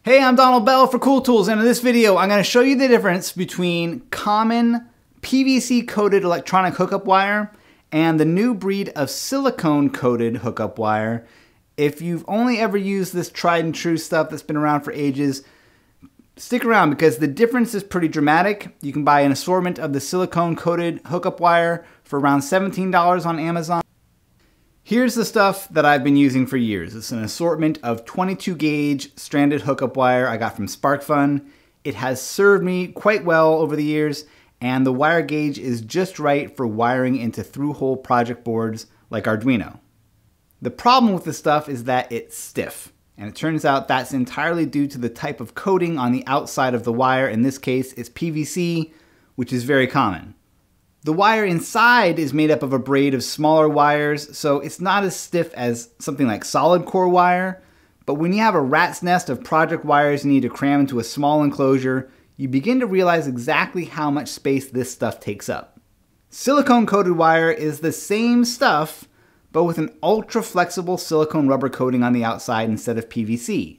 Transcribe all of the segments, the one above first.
Hey, I'm Donald Bell for Cool Tools, and in this video I'm going to show you the difference between common PVC coated electronic hookup wire and the new breed of silicone coated hookup wire. If you've only ever used this tried and true stuff that's been around for ages, stick around because the difference is pretty dramatic. You can buy an assortment of the silicone coated hookup wire for around $17 on Amazon. Here's the stuff that I've been using for years. It's an assortment of 22 gauge stranded hookup wire I got from Sparkfun. It has served me quite well over the years, and the wire gauge is just right for wiring into through-hole project boards like Arduino. The problem with this stuff is that it's stiff, and it turns out that's entirely due to the type of coating on the outside of the wire. In this case, it's PVC, which is very common. The wire inside is made up of a braid of smaller wires, so it's not as stiff as something like solid core wire, but when you have a rat's nest of project wires you need to cram into a small enclosure, you begin to realize exactly how much space this stuff takes up. Silicone coated wire is the same stuff, but with an ultra flexible silicone rubber coating on the outside instead of PVC.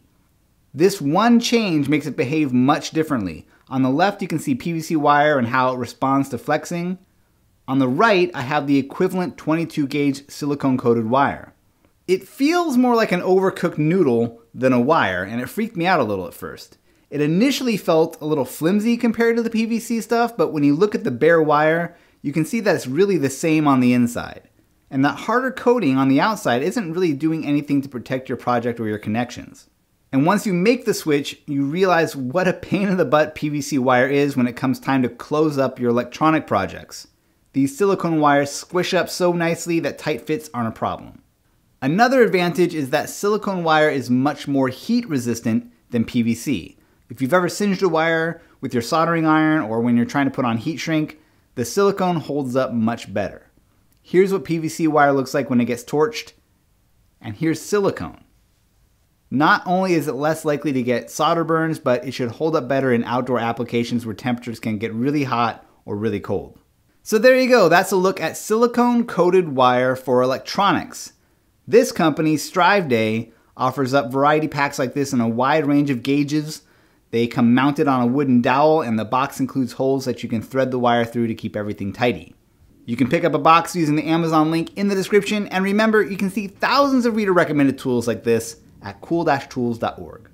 This one change makes it behave much differently. On the left you can see PVC wire and how it responds to flexing. On the right, I have the equivalent 22 gauge silicone coated wire. It feels more like an overcooked noodle than a wire, and it freaked me out a little at first. It initially felt a little flimsy compared to the PVC stuff, but when you look at the bare wire, you can see that it's really the same on the inside. And that harder coating on the outside isn't really doing anything to protect your project or your connections. And once you make the switch, you realize what a pain in the butt PVC wire is when it comes time to close up your electronic projects. These silicone wires squish up so nicely that tight fits aren't a problem. Another advantage is that silicone wire is much more heat resistant than PVC. If you've ever singed a wire with your soldering iron or when you're trying to put on heat shrink, the silicone holds up much better. Here's what PVC wire looks like when it gets torched, and here's silicone. Not only is it less likely to get solder burns, but it should hold up better in outdoor applications where temperatures can get really hot or really cold. So there you go, that's a look at silicone coated wire for electronics. This company, Striveday, offers up variety packs like this in a wide range of gauges. They come mounted on a wooden dowel, and the box includes holes that you can thread the wire through to keep everything tidy. You can pick up a box using the Amazon link in the description, and remember, you can see thousands of reader recommended tools like this at cool-tools.org.